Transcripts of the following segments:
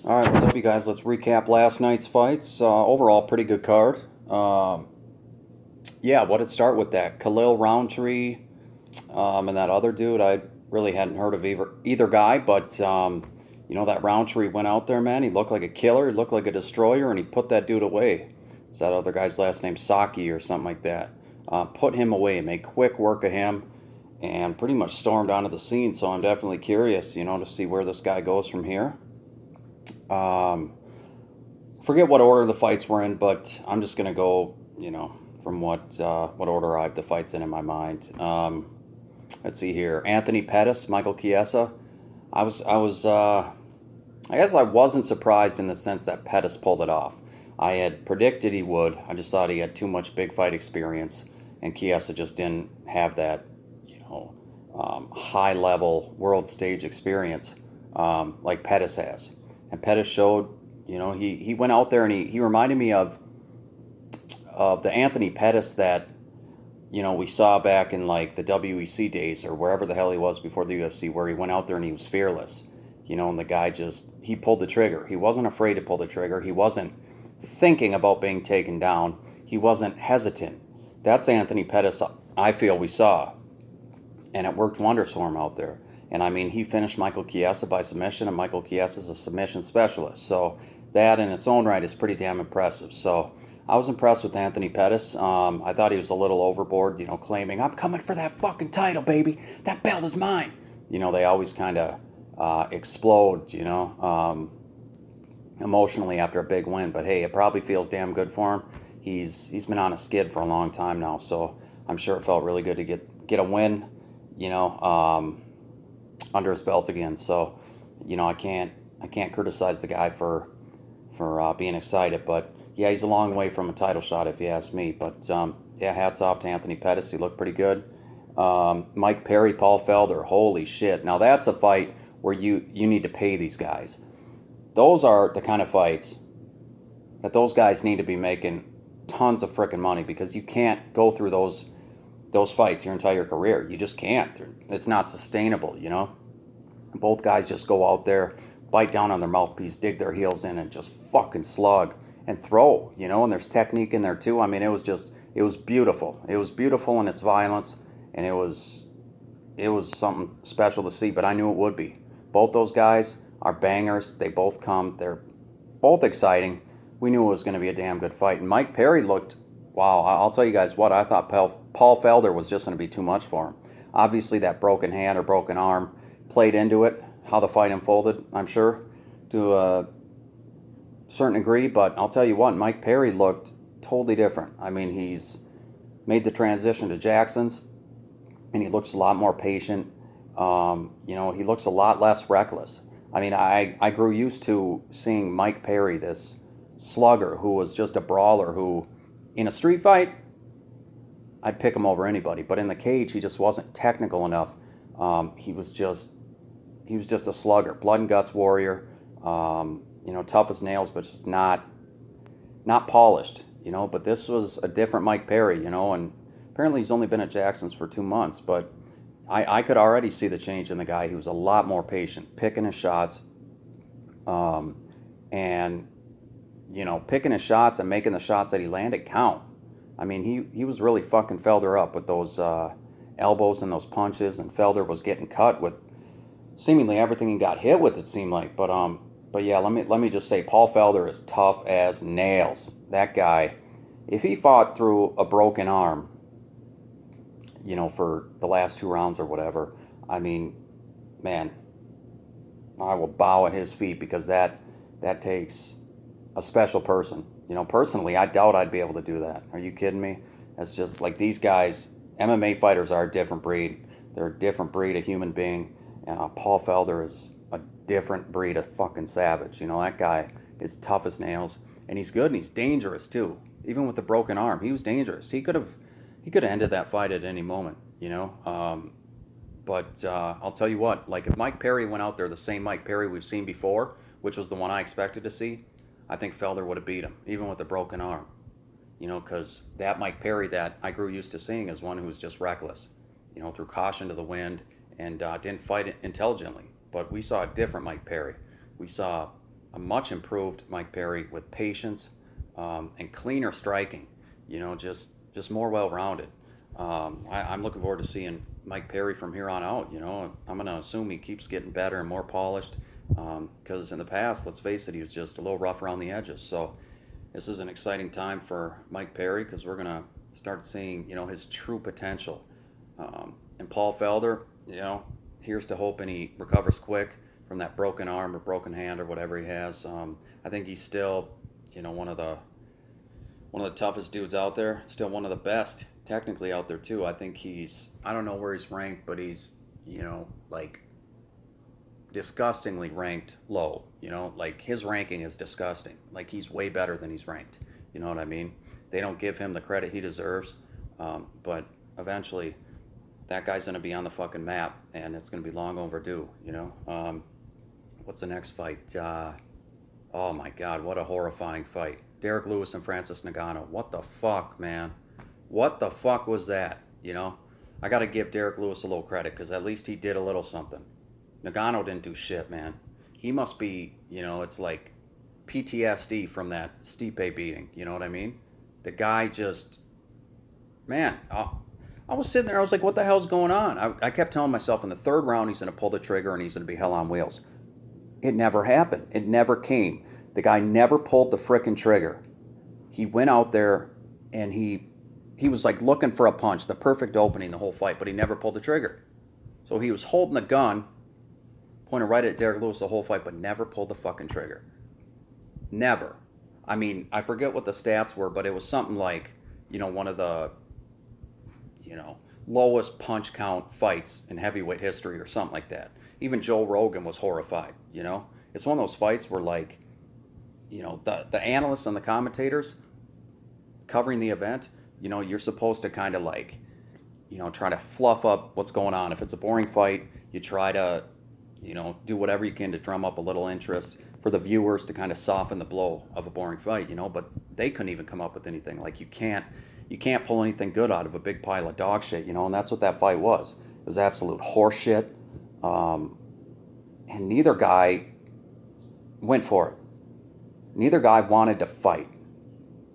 All right, what's up, you guys? Let's recap last night's fights. Overall, pretty good card. Yeah, what did start with that? Khalil Roundtree and that other dude. I really hadn't heard of either guy, but that Roundtree went out there, man. He looked like a killer. He looked like a destroyer, and he put that dude away. Is that other guy's last name Saki or something like that? Put him away, made quick work of him, and pretty much stormed onto the scene. So I'm definitely curious, to see where this guy goes from here. Um, Forget what order the fights were in, but I'm just gonna go, from what order I have the fights in my mind. Let's see here: Anthony Pettis, Michael Chiesa. I guess I wasn't surprised in the sense that Pettis pulled it off. I had predicted he would. I just thought he had too much big fight experience, and Chiesa just didn't have that, high level world stage experience like Pettis has. And Pettis showed, he went out there and he reminded me of the Anthony Pettis that we saw back in like the WEC days or wherever the hell he was before the UFC, where he went out there and he was fearless, and the guy he pulled the trigger. He wasn't afraid to pull the trigger. He wasn't thinking about being taken down. He wasn't hesitant. That's Anthony Pettis I feel we saw, and it worked wonders for him out there. And I mean, he finished Michael Chiesa by submission, and Michael Chiesa is a submission specialist. So that in its own right is pretty damn impressive. So I was impressed with Anthony Pettis. I thought he was a little overboard, claiming, I'm coming for that fucking title, baby. That belt is mine. They always kind of explode, emotionally after a big win. But hey, it probably feels damn good for him. He's been on a skid for a long time now, so I'm sure it felt really good to get a win, you know, um, under his belt again. So, I can't criticize the guy for being excited, but yeah, he's a long way from a title shot if you ask me. But yeah, hats off to Anthony Pettis. He looked pretty good. Mike Perry, Paul Felder. Holy shit! Now that's a fight where you need to pay these guys. Those are the kind of fights that those guys need to be making tons of freaking money, because you can't go through those fights your entire career. You just can't. It's not sustainable. Both guys just go out there, bite down on their mouthpiece, dig their heels in, and just fucking slug and throw. And there's technique in there too. I mean, it was beautiful. It was beautiful in its violence, and it was something special to see. But I knew it would be. Both those guys are bangers. They both come. They're both exciting. We knew it was going to be a damn good fight. And Mike Perry looked, wow, I'll tell you guys what, I thought Paul Felder was just going to be too much for him. Obviously, that broken hand or broken arm played into it, how the fight unfolded, I'm sure, to a certain degree. But I'll tell you what, Mike Perry looked totally different. I mean, he's made the transition to Jackson's, and he looks a lot more patient. He looks a lot less reckless. I mean, I grew used to seeing Mike Perry, this slugger who was just a brawler who, in a street fight, I'd pick him over anybody. But in the cage, he just wasn't technical enough. He was just a slugger, blood and guts warrior. Tough as nails, but just not polished. But this was a different Mike Perry. And apparently he's only been at Jackson's for 2 months, but I could already see the change in the guy. He was a lot more patient, picking his shots, um, and picking his shots and making the shots that he landed count. I mean, he was really fucking Felder up with those elbows and those punches, and Felder was getting cut with seemingly everything he got hit with. It seemed like, but yeah, let me just say, Paul Felder is tough as nails. That guy, if he fought through a broken arm, for the last 2 rounds or whatever, I mean, man, I will bow at his feet, because that takes a special person. Personally, I doubt I'd be able to do that. Are you kidding me? It's just like these guys, MMA fighters are a different breed. They're a different breed of human being, and Paul Felder is a different breed of fucking savage. That guy is tough as nails, and he's good and he's dangerous too. Even with the broken arm, he was dangerous. He could have ended that fight at any moment. But I'll tell you what, like if Mike Perry went out there the same Mike Perry we've seen before, which was the one I expected to see, I think Felder would have beat him, even with the broken arm. Because that Mike Perry that I grew used to seeing is one who's just reckless, threw caution to the wind and didn't fight intelligently. But we saw a different Mike Perry. We saw a much improved Mike Perry with patience and cleaner striking. Just more well-rounded. I'm looking forward to seeing Mike Perry from here on out. I'm going to assume he keeps getting better and more polished because in the past, let's face it, he was just a little rough around the edges. So this is an exciting time for Mike Perry because we're going to start seeing, his true potential. And Paul Felder, here's to hoping he recovers quick from that broken arm or broken hand or whatever he has. I think he's still, one of the toughest dudes out there. Still one of the best technically out there too. I don't know where he's ranked, but he's, like disgustingly ranked low. Like his ranking is disgusting. Like he's way better than he's ranked. You know what I mean? They don't give him the credit he deserves. But eventually, that guy's gonna be on the fucking map, and it's gonna be long overdue. What's the next fight? Oh my God, what a horrifying fight! Derek Lewis and Francis Ngannou. What the fuck, man? What the fuck was that? I got to give Derek Lewis a little credit because at least he did a little something. Nagano didn't do shit, man. He must be, it's like PTSD from that Stipe beating. You know what I mean? The guy just, man, I was sitting there. I was like, what the hell's going on? I kept telling myself in the third round he's going to pull the trigger and he's going to be hell on wheels. It never happened. It never came. The guy never pulled the frickin' trigger. He went out there and he was like looking for a punch, the perfect opening the whole fight, but he never pulled the trigger. So he was holding the gun, pointed right at Derek Lewis the whole fight, but never pulled the fucking trigger. Never. I mean, I forget what the stats were, but it was something like, one of the, lowest punch count fights in heavyweight history or something like that. Even Joe Rogan was horrified, It's one of those fights where like, the analysts and the commentators covering the event, you're supposed to kind of like, try to fluff up what's going on. If it's a boring fight, you try to, do whatever you can to drum up a little interest for the viewers to kind of soften the blow of a boring fight, but they couldn't even come up with anything. Like you can't pull anything good out of a big pile of dog shit, and that's what that fight was. It was absolute horse shit. And neither guy went for it. Neither guy wanted to fight,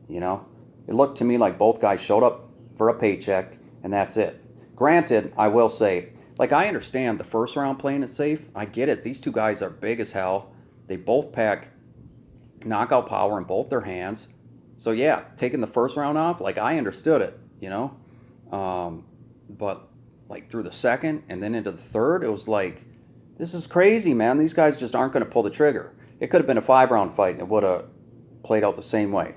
It looked to me like both guys showed up for a paycheck, and that's it. Granted, I will say, like, I understand the first round playing it safe. I get it. These two guys are big as hell. They both pack knockout power in both their hands. So, yeah, taking the first round off, like, I understood it, But, like, through the second and then into the third, it was like, this is crazy, man. These guys just aren't going to pull the trigger. It could have been a 5-round fight and it would have played out the same way,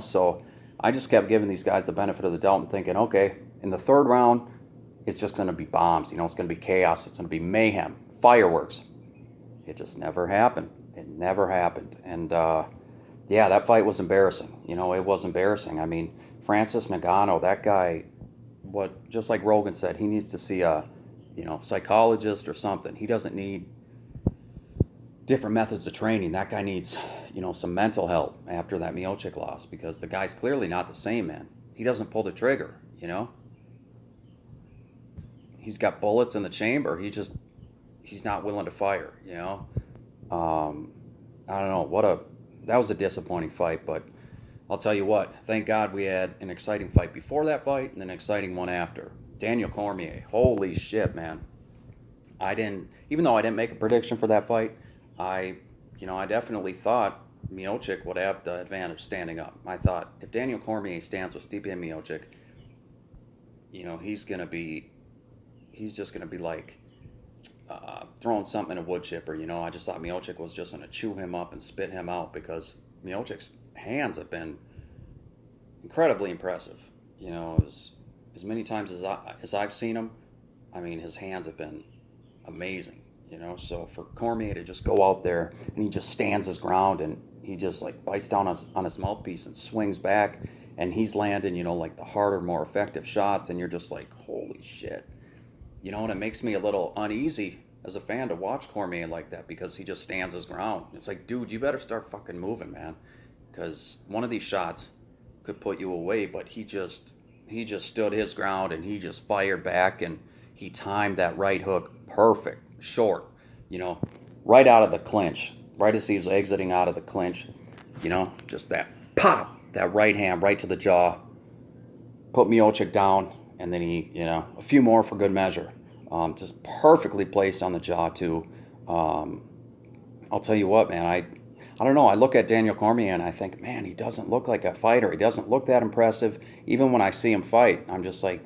So I just kept giving these guys the benefit of the doubt and thinking, okay, in the third round, it's just going to be bombs. It's going to be chaos. It's going to be mayhem, fireworks. It just never happened. It never happened. And, yeah, that fight was embarrassing. It was embarrassing. I mean, Francis Ngannou, that guy, just like Rogan said, he needs to see a, psychologist or something. He doesn't need different methods of training. That guy needs, some mental help after that Miocic loss because the guy's clearly not the same, man. He doesn't pull the trigger, He's got bullets in the chamber. He's not willing to fire, I don't know. That was a disappointing fight, but I'll tell you what, thank God we had an exciting fight before that fight and an exciting one after. Daniel Cormier, holy shit, man. Even though I didn't make a prediction for that fight, I definitely thought Miocic would have the advantage standing up. I thought if Daniel Cormier stands with Stipe Miocic, he's just going to be like throwing something in a wood chipper. I just thought Miocic was just going to chew him up and spit him out because Miocic's hands have been incredibly impressive. As many times as I've seen him, I mean, his hands have been amazing. So for Cormier to just go out there and he just stands his ground and he just like bites down on his mouthpiece and swings back and he's landing, like the harder, more effective shots and you're just like, holy shit. And it makes me a little uneasy as a fan to watch Cormier like that because he just stands his ground. It's like, dude, you better start fucking moving, man. Because one of these shots could put you away, but he just stood his ground and he just fired back and he timed that right hook perfect, short, right out of the clinch. right as he was exiting out of the clinch, just that pop, that right hand right to the jaw, put Miocic down, and then he, a few more for good measure. Just perfectly placed on the jaw too. I'll tell you what, man, I don't know. I look at Daniel Cormier and I think, man, he doesn't look like a fighter. He doesn't look that impressive. Even when I see him fight, I'm just like,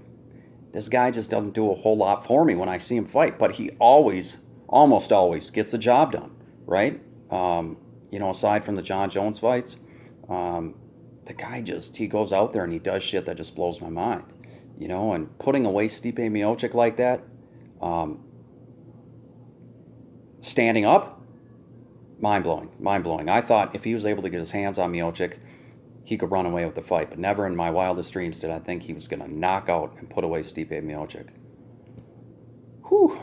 this guy just doesn't do a whole lot for me when I see him fight. But he almost always, gets the job done, right? Aside from the John Jones fights, the guy he goes out there and he does shit that just blows my mind, and putting away Stipe Miocic like that, standing up, mind-blowing. I thought if he was able to get his hands on Miocic, he could run away with the fight, but never in my wildest dreams did I think he was going to knock out and put away Stipe Miocic. Whew.